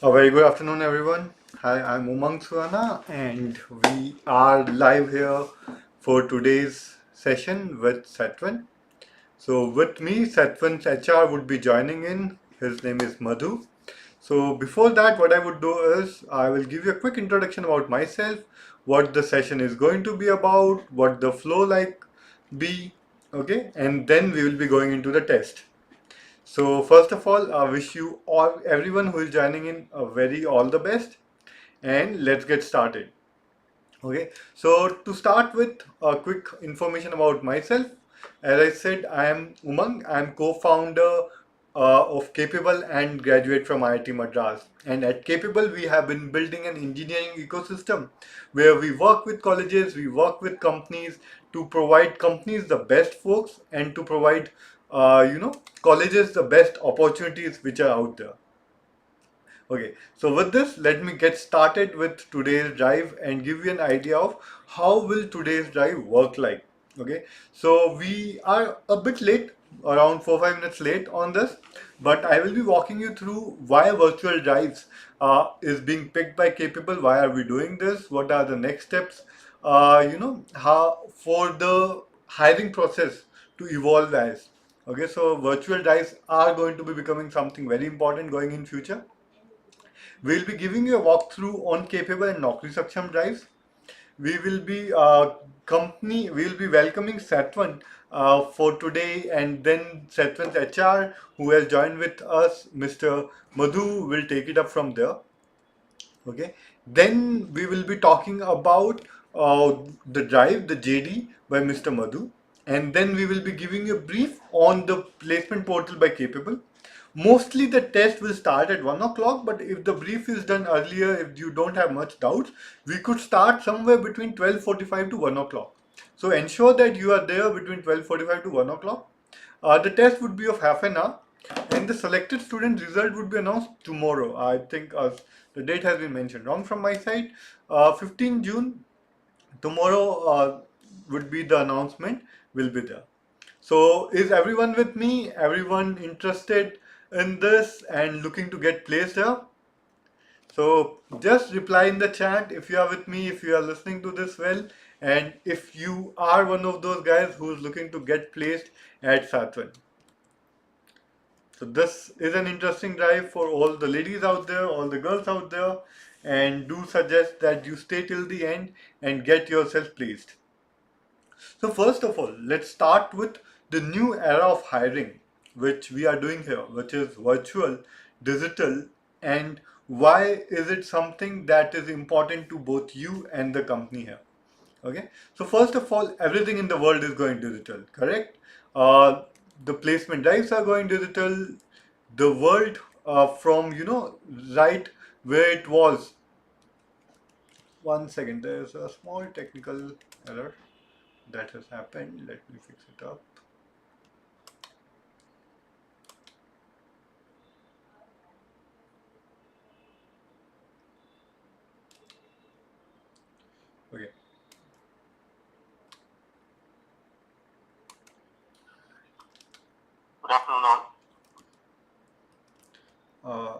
A very good afternoon, everyone. Hi, I'm Umang Suana, and we are live here for today's session with Satven. So, with me, Satven's HR would be joining in. His name is Madhu. So, before that, what I would do is I will give you a quick introduction about myself, what the session is going to be about, what the flow like be, okay, and then we will be going into the test. So first of all, I wish you all, everyone who is joining in, a very all the best, and let's get started. Okay, so to start with a quick information about myself, as I said, I am Umang. I am co-founder of Capable and graduate from IIT Madras. And at Capable, we have been building an engineering ecosystem where we work with colleges, we work with companies to provide companies the best folks and to provide, colleges the best opportunities which are out there. Okay, so with this, let me get started with today's drive and give you an idea of how will today's drive work like. Okay, so we are a bit late, around 4 5 minutes late on this, but I will be walking you through why virtual drives is being picked by Capable. Why are we doing this? What are the next steps? How for the hiring process to evolve as. Okay, so virtual drives are going to be becoming something very important going in future. We'll be giving you a walkthrough on Capable and Naukri Saksham drives. We will be we will be welcoming Satvan for today, and then Satvan's HR, who has joined with us, Mr. Madhu, will take it up from there. Okay. Then we will be talking about the drive, the JD by Mr. Madhu, and then we will be giving you a brief on the placement portal by Capable. Mostly the test will start at 1 o'clock, but if the brief is done earlier, if you don't have much doubts, we could start somewhere between 12:45 to 1 o'clock. So ensure that you are there between 12:45 to 1 o'clock. The test would be of half an hour, and the selected student result would be announced tomorrow. I think the date has been mentioned wrong from my side. 15 June, tomorrow would be the announcement, will be there. So, is everyone with me? Everyone interested in this and looking to get placed here? So just reply in the chat if you are with me, if you are listening to this well, and if you are one of those guys who's looking to get placed at Satvan. So this is an interesting drive for all the ladies out there, all the girls out there, and do suggest that you stay till the end and get yourself placed. So first of all, let's start with the new era of hiring, which we are doing here, which is virtual, digital, and why is it something that is important to both you and the company here? Okay, so first of all, everything in the world is going digital, correct? Uh, the placement drives are going digital. The world from right where it was. One second, there's a small technical error that has happened. Let me fix it up. Okay. Good afternoon, all. Uh,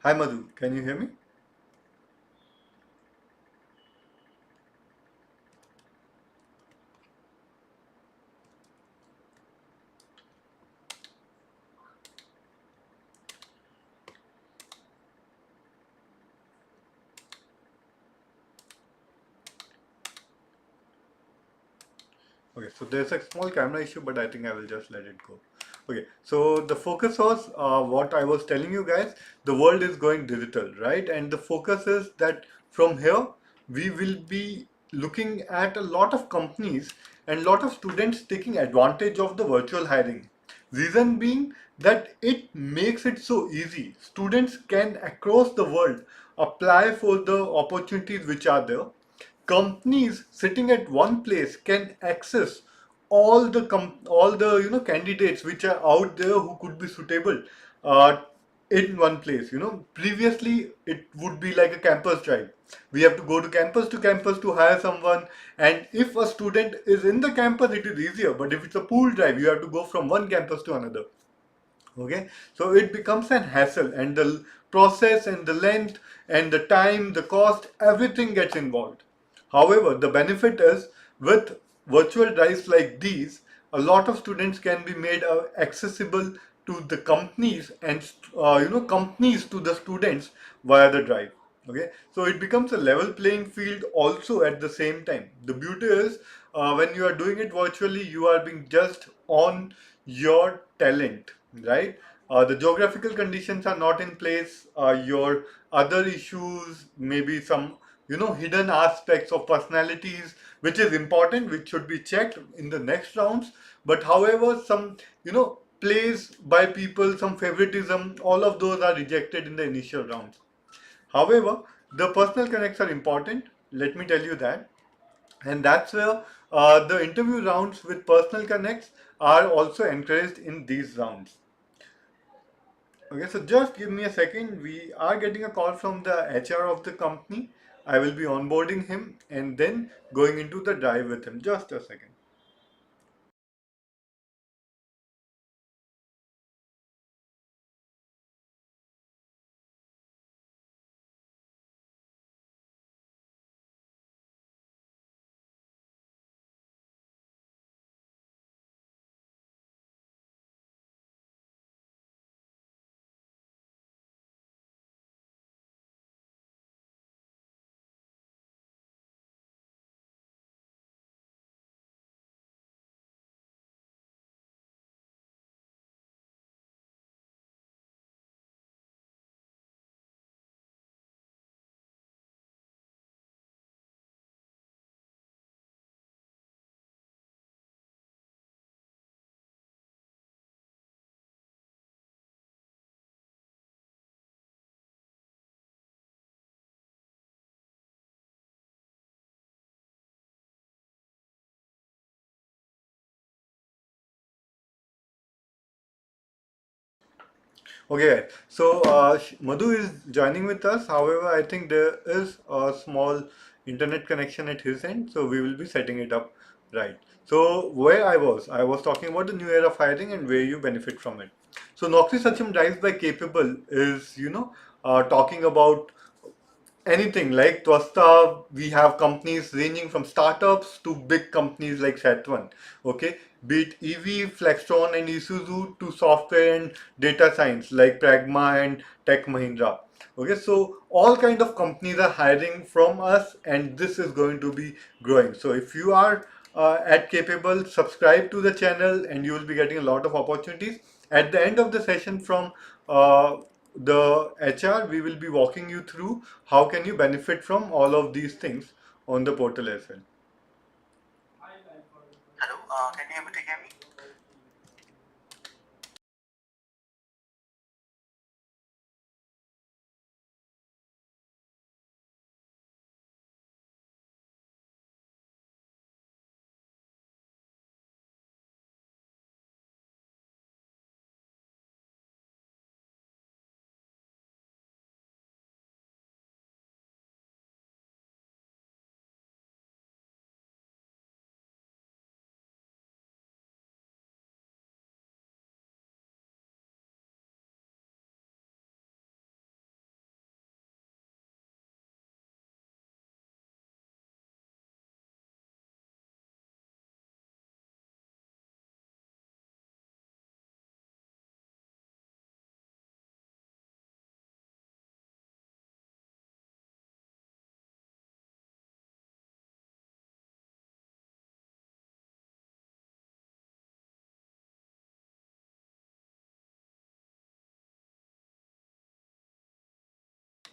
Hi Madhu, can you hear me? Okay, so there's a small camera issue, but I think I will just let it go. Okay, so the focus was what I was telling you guys, the world is going digital, right? And the focus is that from here, we will be looking at a lot of companies and lot of students taking advantage of the virtual hiring. Reason being that it makes it so easy. Students can across the world apply for the opportunities which are there. Companies sitting at one place can access all the candidates which are out there who could be suitable uh, in one place. Previously it would be like a campus drive. We have to go to campus to hire someone, and if a student is in the campus it is easier, but if it's a pool drive you have to go from one campus to another. Okay, so it becomes an hassle, and the process and the length and the time, the cost, everything gets involved. However, the benefit is with virtual drives like these, a lot of students can be made accessible to the companies, and companies to the students via the drive. Okay, so it becomes a level playing field also at the same time. The beauty is, when you are doing it virtually, you are being judged on your talent, right? The geographical conditions are not in place. Your other issues, maybe some hidden aspects of personalities, which is important, which should be checked in the next rounds. But however, some plays by people, some favoritism, all of those are rejected in the initial rounds. However, the personal connects are important. Let me tell you that. And that's where the interview rounds with personal connects are also encouraged in these rounds. Okay, so just give me a second. We are getting a call from the HR of the company. I will be onboarding him and then going into the drive with him. Just a second. Okay, so Madhu is joining with us. However, I think there is a small internet connection at his end, so we will be setting it up right. So where I was talking about the new era of hiring and where you benefit from it. So Naukri Satyam Drives by Capable is, talking about anything like Twasta. We have companies ranging from startups to big companies like Satven. Okay, be it EV, Flextron, and Isuzu to software and data science like Pragma and Tech Mahindra. Okay, so all kind of companies are hiring from us, and this is going to be growing. So if you are at Capable, subscribe to the channel, and you will be getting a lot of opportunities. At the end of the session from the HR, we will be walking you through how can you benefit from all of these things on the portal as well. Hello, can you able to hear me?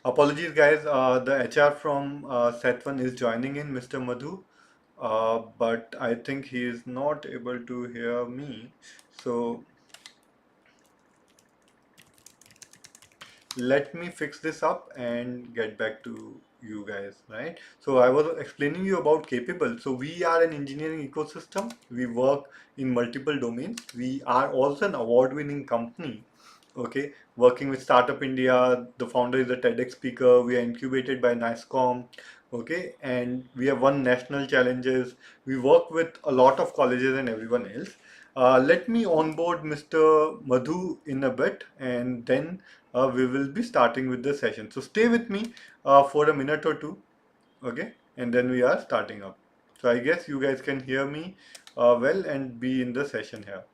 Apologies, guys. The HR from Set1 is joining in, Mr. Madhu, but I think he is not able to hear me. So let me fix this up and get back to you guys, right? So I was explaining you about Capable. So we are an engineering ecosystem. We work in multiple domains. We are also an award-winning company. Okay, working with Startup India. The founder is a TEDx speaker. We are incubated by NISCOM. Okay, and we have won national challenges. We work with a lot of colleges and everyone else. Let me onboard Mr. Madhu in a bit, and then we will be starting with the session. So stay with me for a minute or two, okay, and then we are starting up. So I guess you guys can hear me well and be in the session here.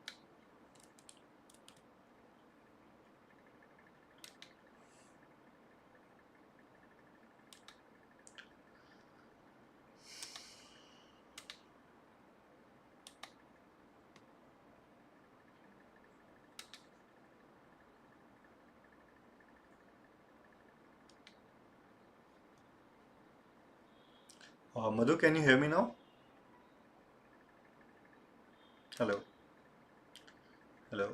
Madhu, can you hear me now? Hello, hello.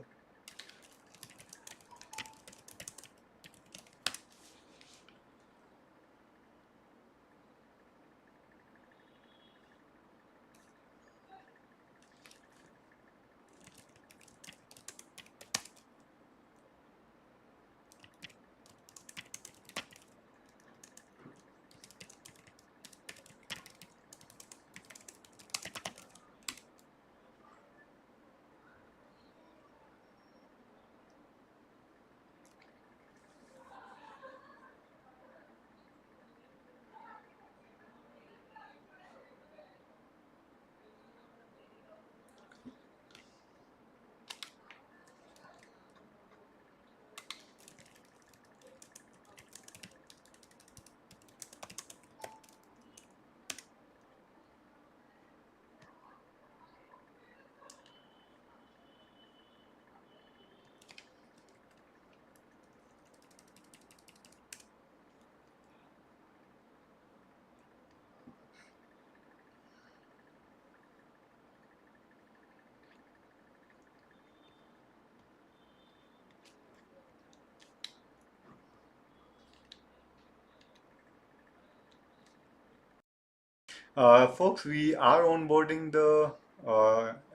Folks, we are onboarding the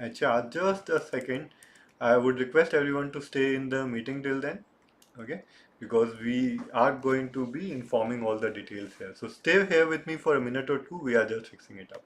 HR. Just a second. I would request everyone to stay in the meeting till then, okay? Because we are going to be informing all the details here. So stay here with me for a minute or two. We are just fixing it up.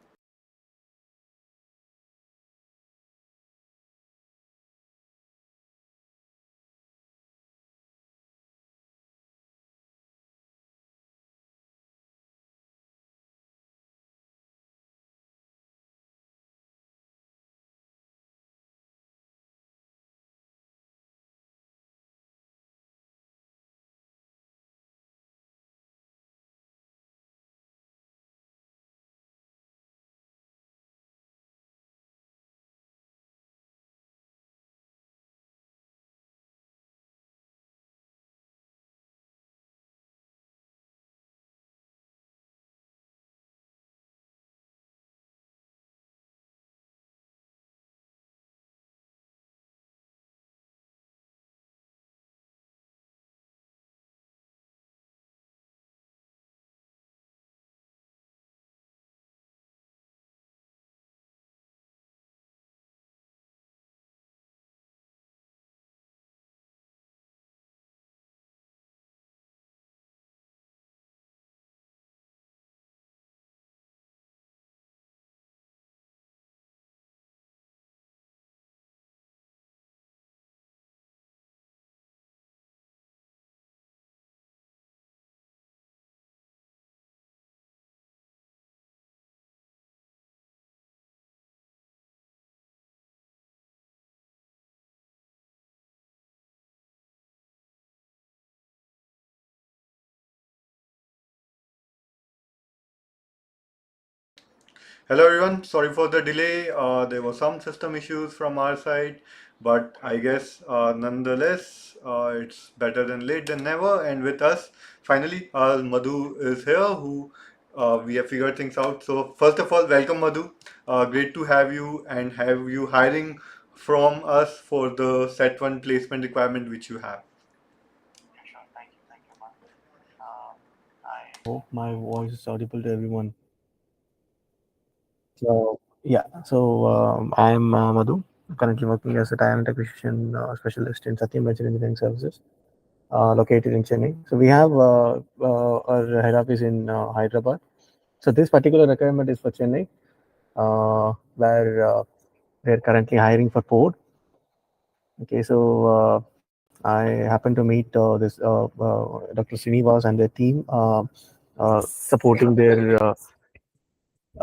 Hello everyone, sorry for the delay. There were some system issues from our side, but I guess nonetheless it's better than late than never. And with us, finally, Madhu is here, who we have figured things out. So first of all, welcome Madhu. Great to have you and have you hiring from us for the set one placement requirement which you have. Hope my voice is audible to everyone. So yeah, I am Madhu, currently working as a talent acquisition specialist in Satyam Engineering Services, located in Chennai. So we have our head office in Hyderabad, So this particular requirement is for Chennai, where they're currently hiring for Ford. Okay, so I happened to meet this Dr. Srinivas and their team supporting their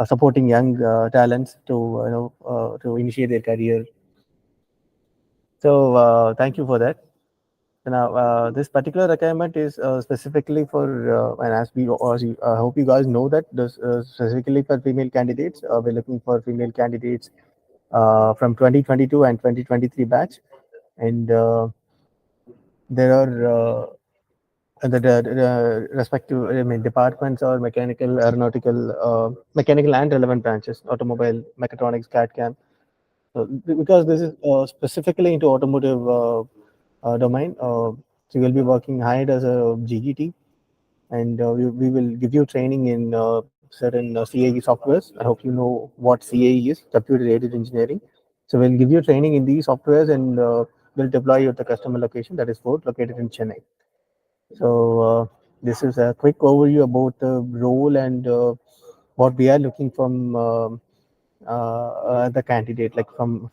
supporting young talents to to initiate their career. So thank you for that. Now, this particular requirement is specifically for, and I hope you guys know that this specifically for female candidates. We're looking for female candidates from 2022 and 2023 batch, and there are the respective, I mean, departments or mechanical, aeronautical, mechanical and relevant branches, automobile, mechatronics, CAD/CAM. So, because this is specifically into automotive domain, so you'll be working hired as a GET, and we will give you training in certain CAE softwares. I hope you know what CAE is, computer aided engineering. So we'll give you training in these softwares, and we'll deploy you at the customer location, that is Ford, located in Chennai. So this is a quick overview about the role and what we are looking from the candidate, like from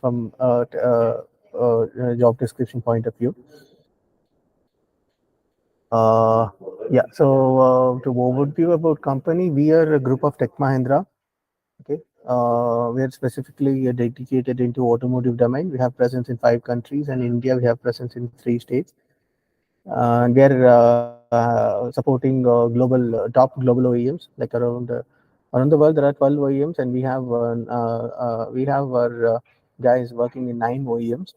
job description point of view. Yeah, so to overview about company, we are a group of Tech Mahindra. Okay, we are specifically dedicated into automotive domain. We have presence in 5 countries, and in India we have presence in 3 states. And we are supporting top global OEMs, like around the world. There are 12 OEMs, and we have our guys working in 9 OEMs.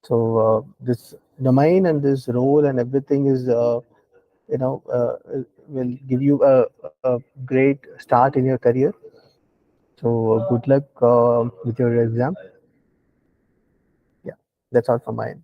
So this domain and this role and everything is will give you a great start in your career. So good luck with your exam. Yeah, that's all from my end.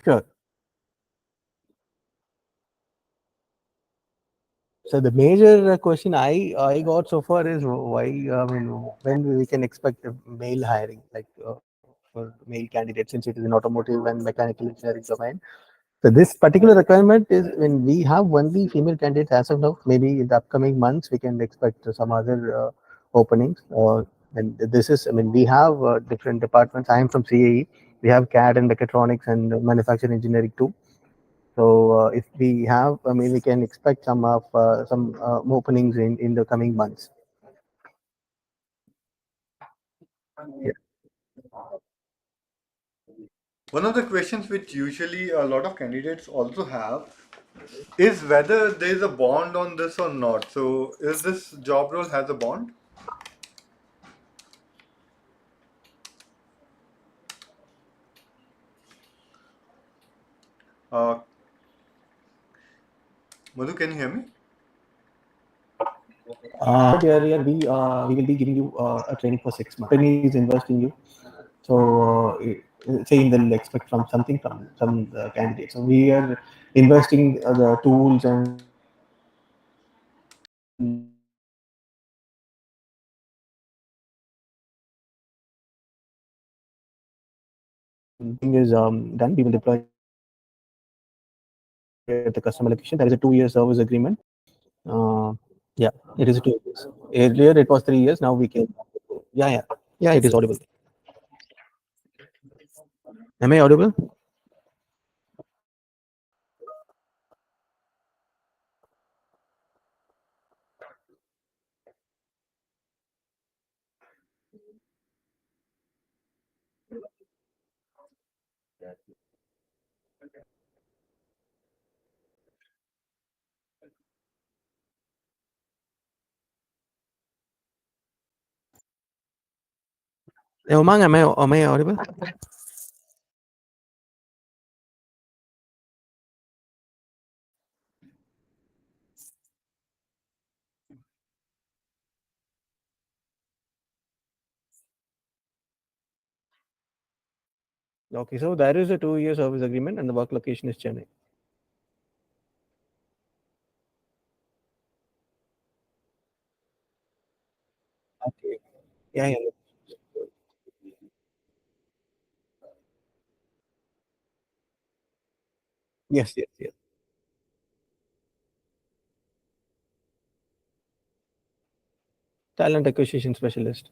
Sure. So the major question I got so far is why, I mean, when we can expect a male hiring, like for male candidates, since it is an automotive and mechanical engineering domain. So this particular requirement is when we have only female candidates as of now. Maybe in the upcoming months we can expect some other openings. And this is, I mean, we have different departments. I am from CAE. We have CAD and mechatronics and manufacturing engineering too. So if we have, I mean, we can expect some openings in the coming months. Yeah. One of the questions which usually a lot of candidates also have is whether there is a bond on this or not. So, is this job role has a bond? Uh, Madhu, can you hear me? Earlier, we will be giving you a training for 6 months. Company is investing you, so saying they'll expect from something from some candidates. So we are investing the tools and thing is done. We will deploy at the customer location. There is a 2 year service agreement. Uh, yeah, it is a 2 years. Earlier it was 3 years. Now we can. Yeah, yeah, it is audible. Am I audible? Umang, am I audible? Okay, so there is a 2 year service agreement, and the work location is Chennai. Okay. Yeah, yeah. Yes, yes, yes. Talent acquisition specialist.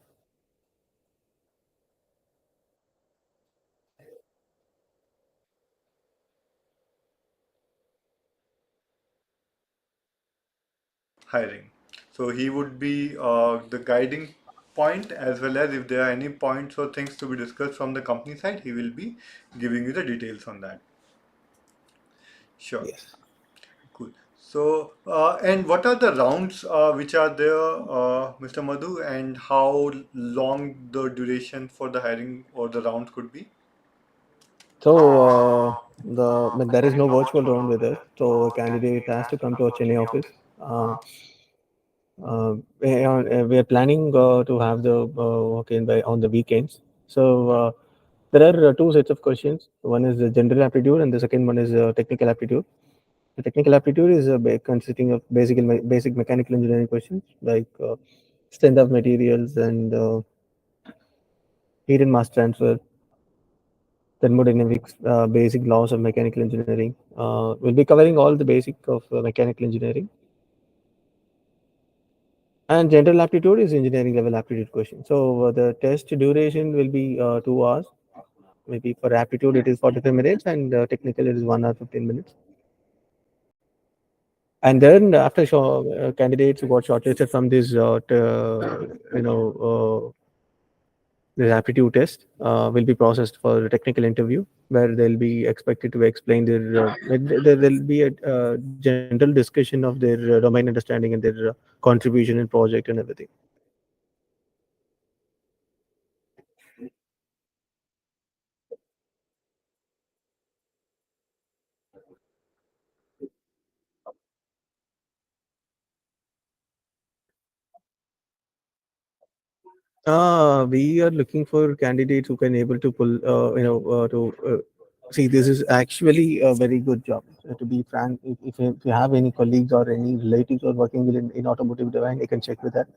Hiring. So he would be the guiding point, as well as if there are any points or things to be discussed from the company side, he will be giving you the details on that. Sure. Yes. Cool. So, and what are the rounds which are there, Mr. Madhu, and how long the duration for the hiring or the rounds could be? So there is no virtual round with us. So a candidate has to come to our Chennai office. Uh, we are planning to have the walk in by on the weekends. So there are two sets of questions. One is the general aptitude, and the second one is technical aptitude. The technical aptitude is consisting of basic mechanical engineering questions like strength of materials and heat and mass transfer, thermodynamics, basic laws of mechanical engineering. We'll be covering all the basic of mechanical engineering. And general aptitude is engineering level aptitude question. So the test duration will be 2 hours. Maybe for aptitude it is 45 minutes, and technical it is 1 hour 15 minutes. And then after candidates who got shortlisted from this, the aptitude test will be processed for a technical interview where they'll be expected to explain their. There'll be a general discussion of their domain understanding and their contribution in project and everything. We are looking for candidates who can able to pull, to see. This is actually a very good job. To be frank, if you have any colleagues or any relatives who are working in automotive domain, you can check with that.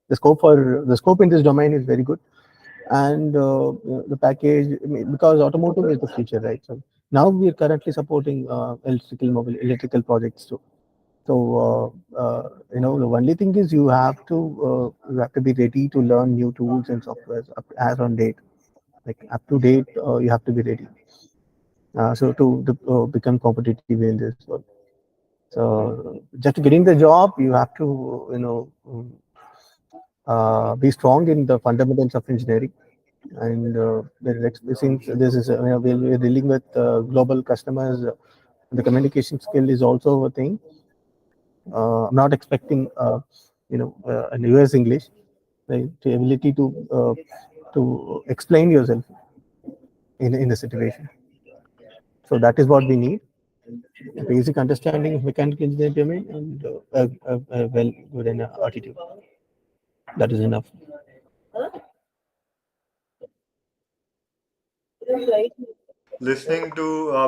The scope in this domain is very good, and the package, I mean, because automotive is the future, right? So now we are currently supporting electrical projects too. So the only thing is you have to be ready to learn new tools and softwares as on date, like up to date. You have to be ready. So to become competitive in this world. So just to getting the job, you have to be strong in the fundamentals of engineering. And since this is we're dealing with global customers, the communication skill is also a thing. I'm not expecting an US English, right? The ability to explain yourself in the situation. So that is what we need: a basic understanding of mechanical engineering domain and a well good attitude. That is enough. Listening to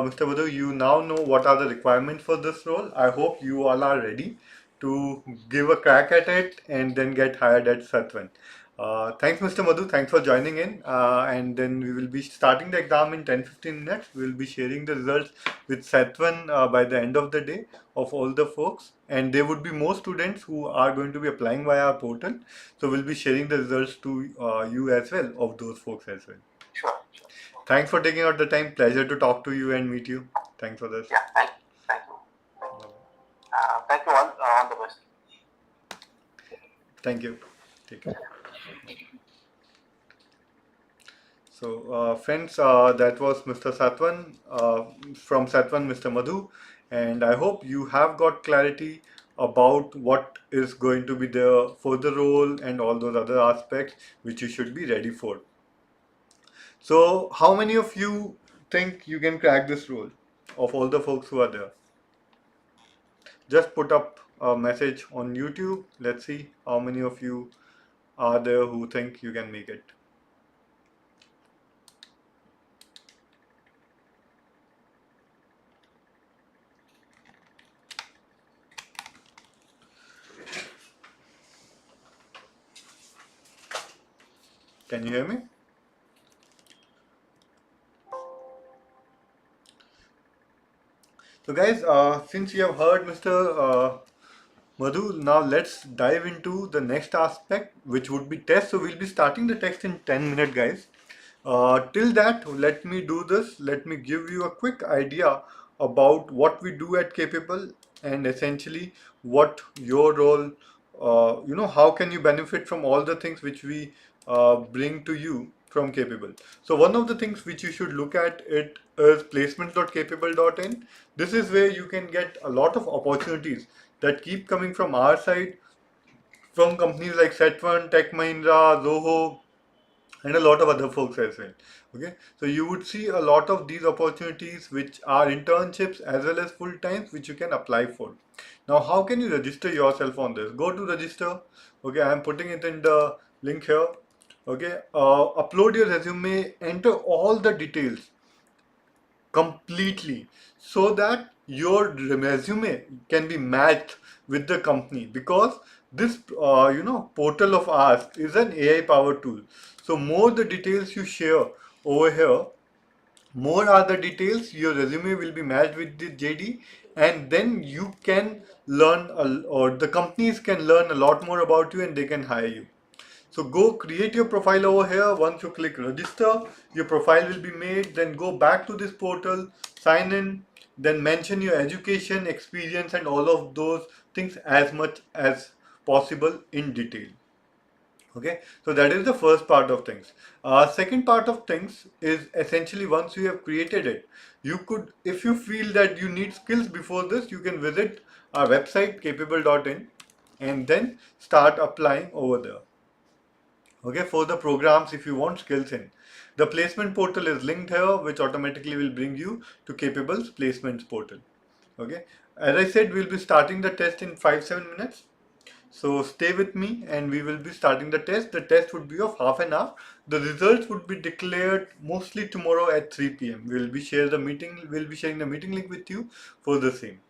Mr. Badhu, you now know what are the requirements for this role. I hope you all are ready to give a crack at it and then get hired at Satven. Thanks, Mr. Madhu. Thanks for joining in. And then we will be starting the exam in 10-15 minutes. We will be sharing the results with Satven by the end of the day of all the folks. And there would be more students who are going to be applying via our portal. So we'll be sharing the results to you as well of those folks as well. Thanks for taking out the time. Pleasure to talk to you and meet you. Thanks for this. Thank you. Take care. So, friends, that was Mr. Satwan, from Satwan, Mr. Madhu, and I hope you have got clarity about what is going to be there for the role and all those other aspects which you should be ready for. So, how many of you think you can crack this role of all the folks who are there? Just put up a message on YouTube. Let's see how many of you are there who think you can make it. Can you hear me? So guys, since you have heard Mr. Madhu, now let's dive into the next aspect, which would be test. So we'll be starting the test in 10 minutes, guys. Till that, let me do this. Let me give you a quick idea about what we do at Capable and essentially what your role, how can you benefit from all the things which we bring to you from Capable. So one of the things which you should look at it is placements.capable.in. This is where you can get a lot of opportunities that keep coming from our side, from companies like Satven, Tech Mahindra, Zoho, and a lot of other folks as well. Okay, so you would see a lot of these opportunities which are internships as well as full times which you can apply for. Now, how can you register yourself on this? Go to register. Okay, I am putting it in the link here. Okay, upload your resume, enter all the details completely so that your resume can be matched with the company, because this portal of ours is an AI powered tool. So more the details you share over here, more are the details your resume will be matched with the JD, and then you can learn or the companies can learn a lot more about you and they can hire you. So go create your profile over here. Once you click register, your profile will be made. Then go back to this portal, sign in, then mention your education, experience, and all of those things as much as possible in detail. Okay, so that is the first part of things. Second part of things is essentially once you have created it, you could, if you feel that you need skills before this, you can visit our website capable.in and then start applying over there. Okay, for the programs if you want skills in. The placement portal is linked here, which automatically will bring you to Capable's placements portal. Okay, as I said, we'll be starting the test in 5-7 minutes. So stay with me and we will be starting the test. The test would be of half an hour. The results would be declared mostly tomorrow at 3 p.m. We'll be sharing the meeting link with you for the same.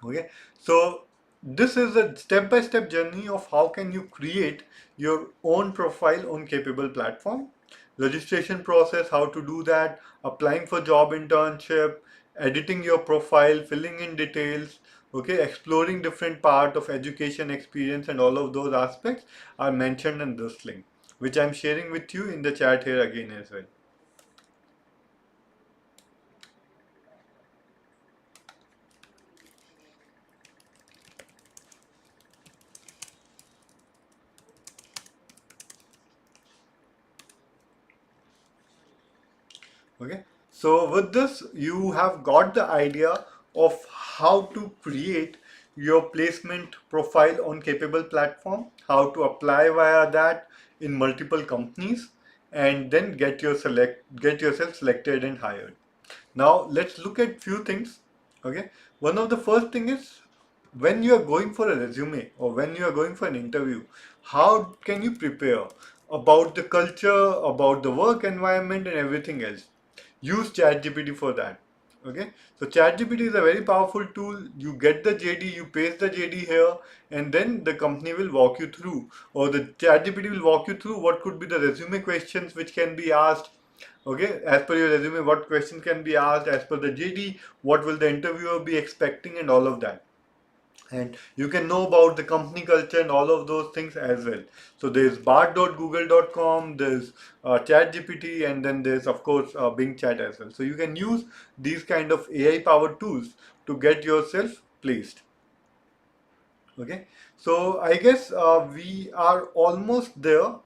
Okay, so this is a step-by-step journey of how can you create your own profile on Capable platform. Registration process, how to do that, applying for job internship, editing your profile, filling in details, okay, exploring different part of education experience, and all of those aspects are mentioned in this link, which I'm sharing with you in the chat here again as well. Okay, so with this, you have got the idea of how to create your placement profile on Capable platform, how to apply via that in multiple companies, and then get yourself selected and hired. Now let's look at few things. Okay, one of the first thing is when you are going for a resume or when you are going for an interview, how can you prepare about the culture, about the work environment, and everything else? Use ChatGPT for that. Okay, so ChatGPT is a very powerful tool. You get the JD, you paste the JD here, and then the company will walk you through, or the ChatGPT will walk you through what could be the resume questions which can be asked. Okay, as per your resume, what questions can be asked, as per the JD, what will the interviewer be expecting, and all of that. And you can know about the company culture and all of those things as well. So there's bard.google.com, there's ChatGPT, and then there's of course Bing Chat as well. So you can use these kind of AI powered tools to get yourself placed. Okay, so I guess we are almost there.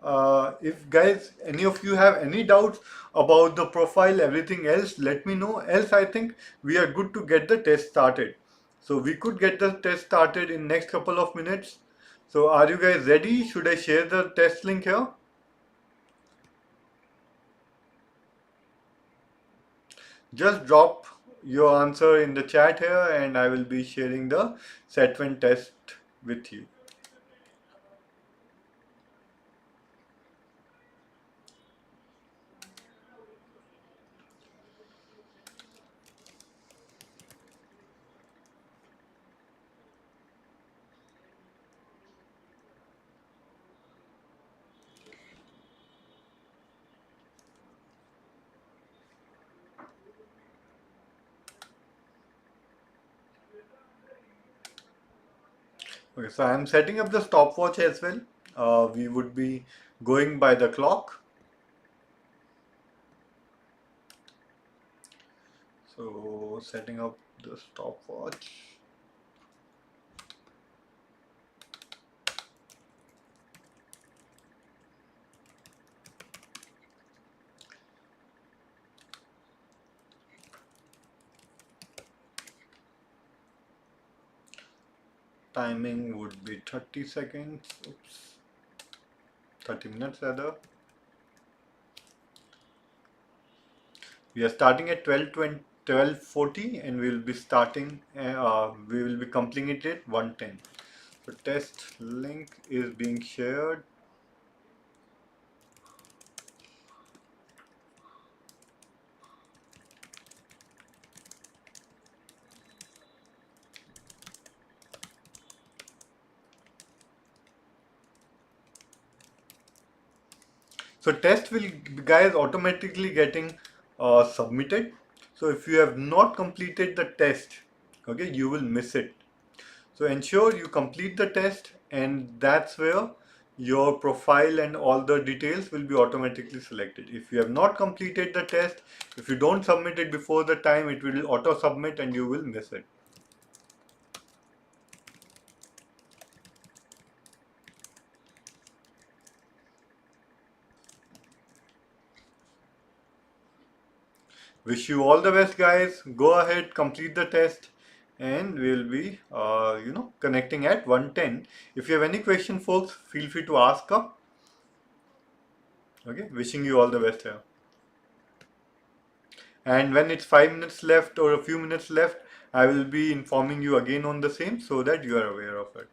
If guys, any of you have any doubts about the profile, everything else, let me know. Else, I think we are good to get the test started. So we could get the test started in next couple of minutes. So are you guys ready? Should I share the test link here? Just drop your answer in the chat here, and I will be sharing the Satven test with you. Okay, so I'm setting up the stopwatch as well. We would be going by the clock. So setting up the stopwatch. Timing would be 30 seconds. Oops, 30 minutes rather. We are starting at 12:40 and we will be starting, we will be completing it at 1:10. So test link is being shared. So test will guys automatically getting submitted. So if you have not completed the test, okay, you will miss it. So ensure you complete the test, and that's where your profile and all the details will be automatically selected. If you have not completed the test, if you don't submit it before the time, it will auto submit and you will miss it. Wish you all the best, guys. Go ahead, complete the test, and we'll be, connecting at 1:10. If you have any question, folks, feel free to ask up. Okay, wishing you all the best here. And when it's 5 minutes left or a few minutes left, I will be informing you again on the same so that you are aware of it.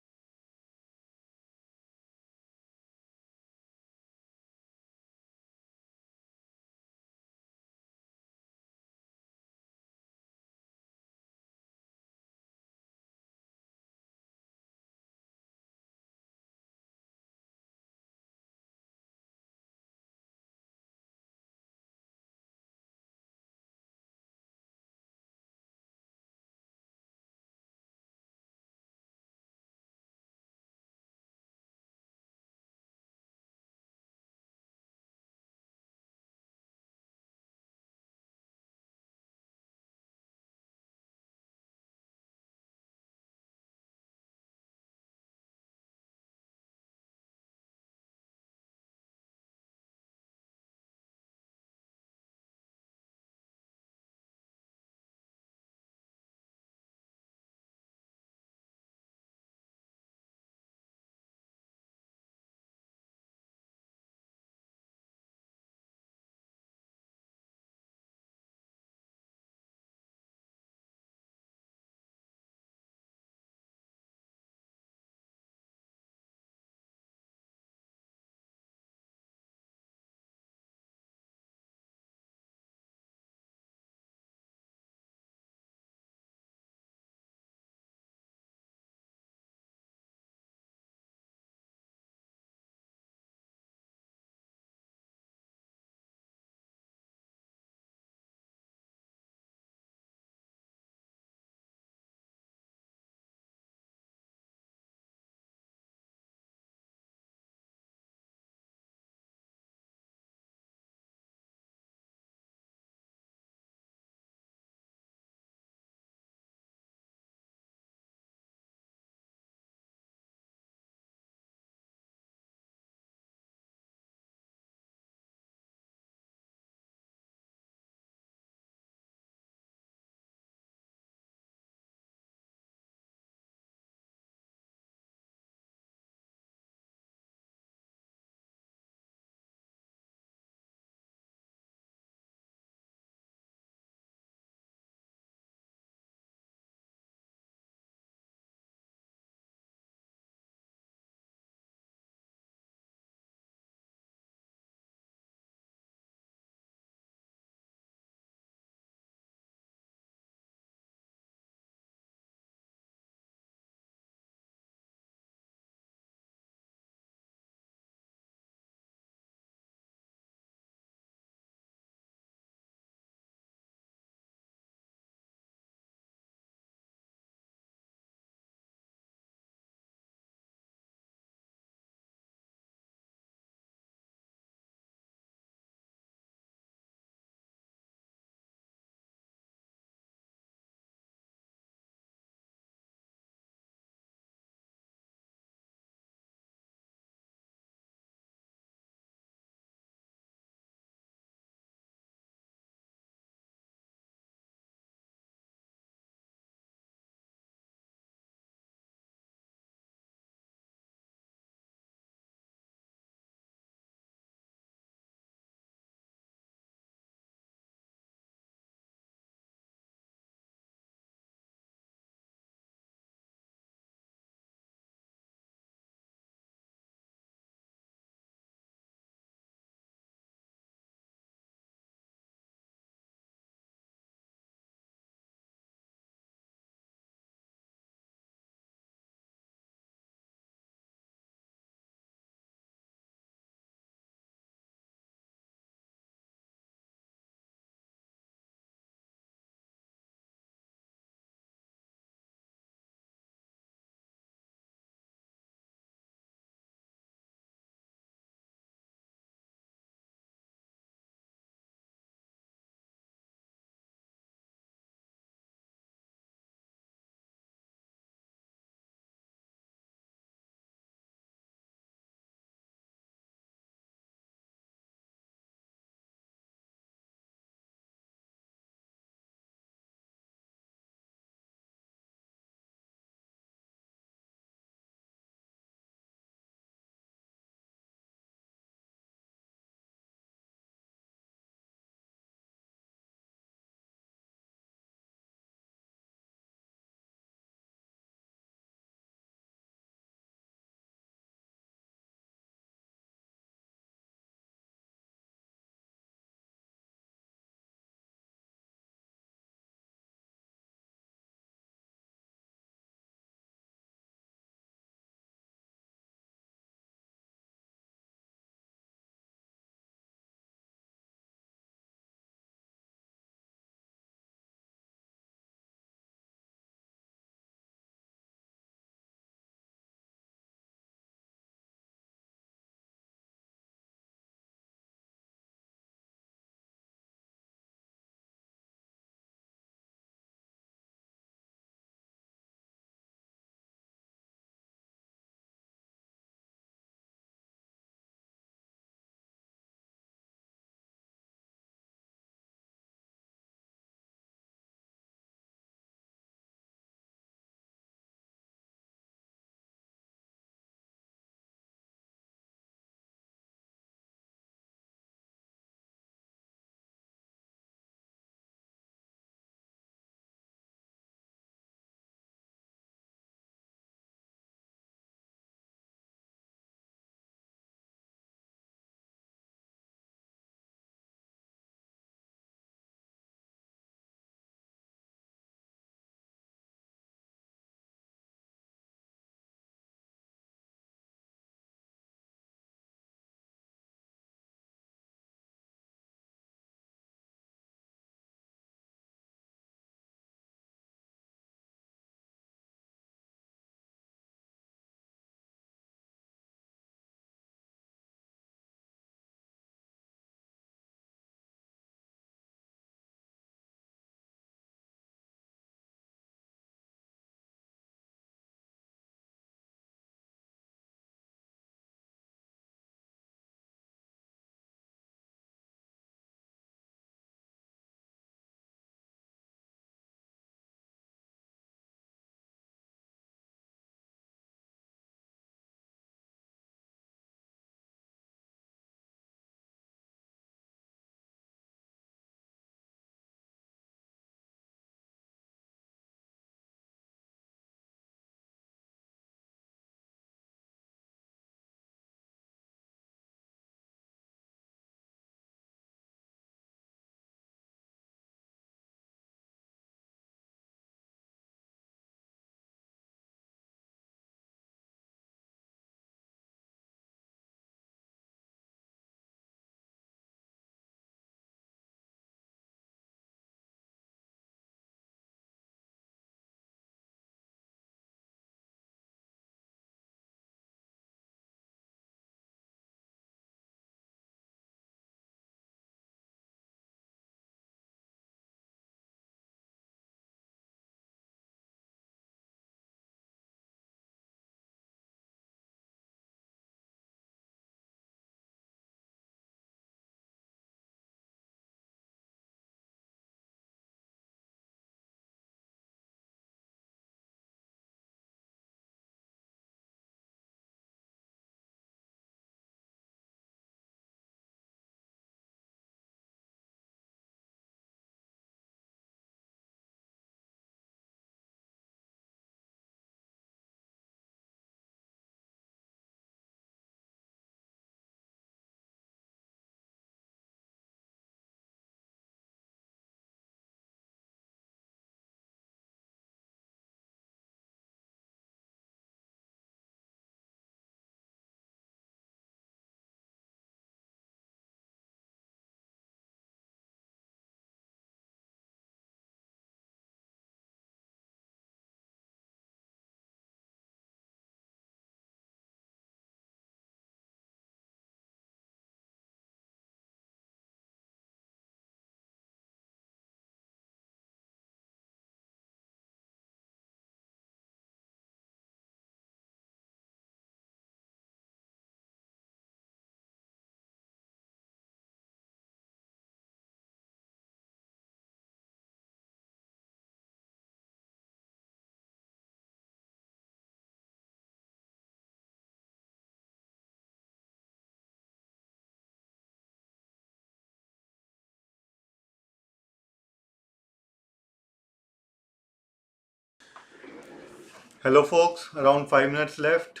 Hello, folks. Around 5 minutes left.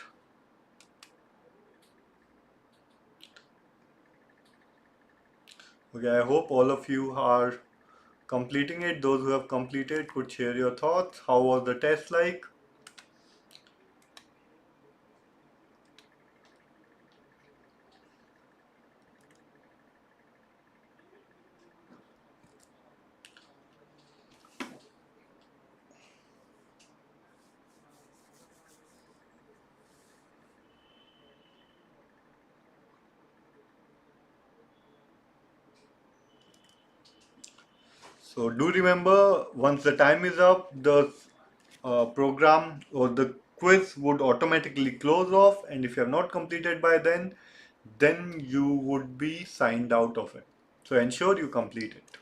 Okay, I hope all of you are completing it. Those who have completed could share your thoughts. How was the test like? So do remember, once the time is up, the program or the quiz would automatically close off, and if you have not completed by then you would be signed out of it. So ensure you complete it.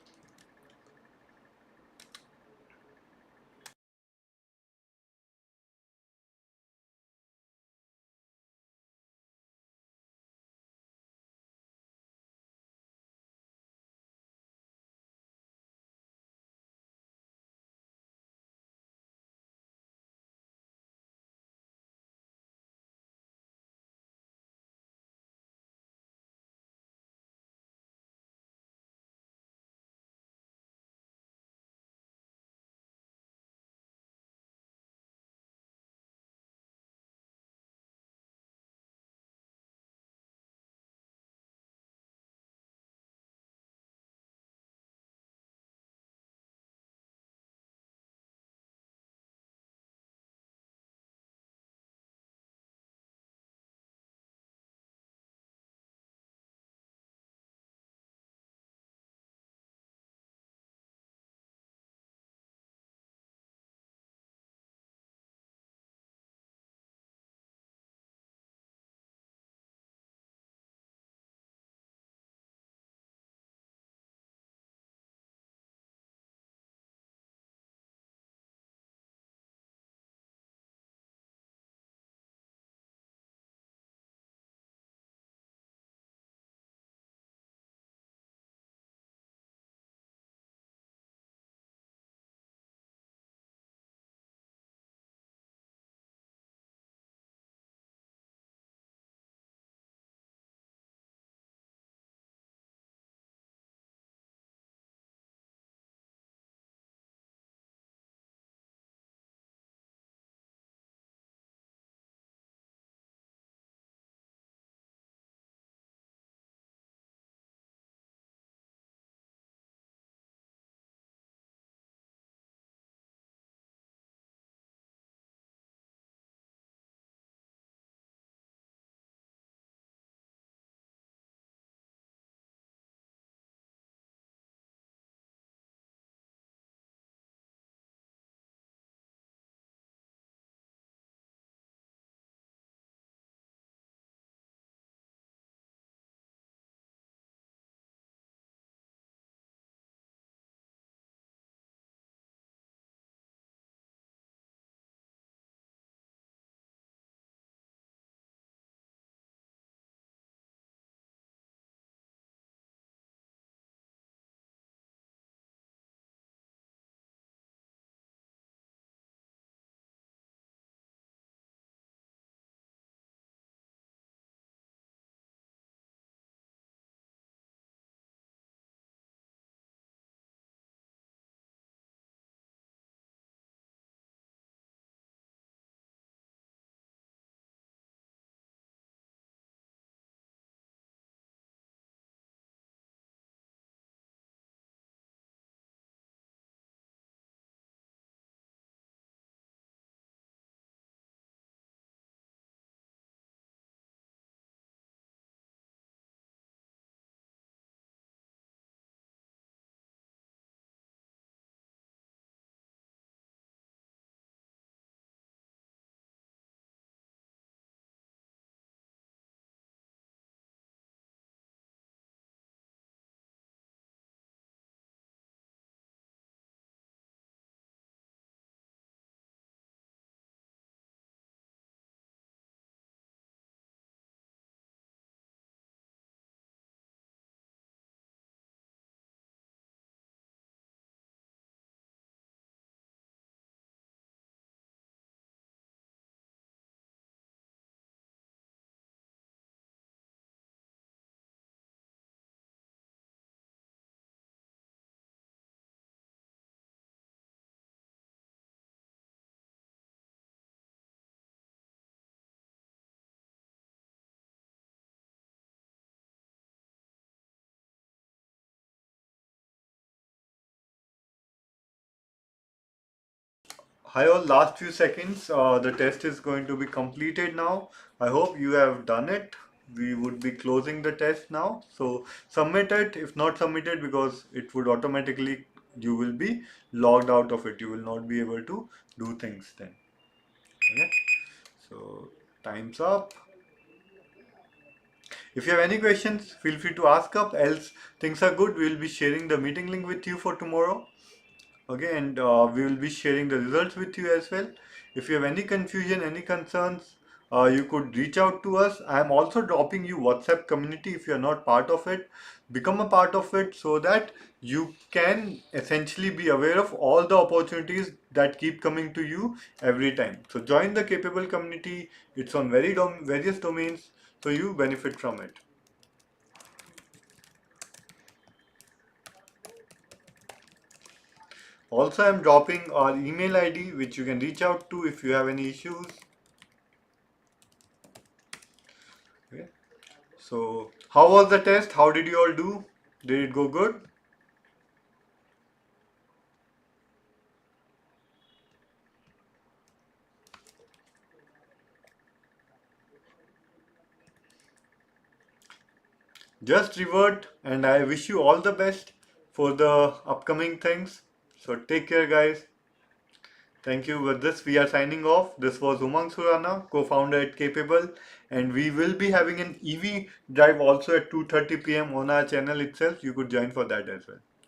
Hi all, last few seconds. The test is going to be completed now. I hope you have done it. We would be closing the test now. So submit it. If not submitted, because it would automatically, you will be logged out of it. You will not be able to do things then. Okay. So time's up. If you have any questions, feel free to ask up. Else things are good. We will be sharing the meeting link with you for tomorrow. Okay, and we will be sharing the results with you as well. If you have any confusion, any concerns, you could reach out to us. I am also dropping you WhatsApp community. If you are not part of it, become a part of it so that you can essentially be aware of all the opportunities that keep coming to you every time. So join the capable community. It's on various domains, so you benefit from it. Also, I'm dropping our email ID, which you can reach out to if you have any issues. Okay. So, how was the test? How did you all do? Did it go good? Just revert, and I wish you all the best for the upcoming things. So, take care, guys. Thank you. With this, we are signing off. This was Umang Surana, co-founder at Capable, and we will be having an EV drive also at 2:30 p.m. on our channel itself. You could join for that as well.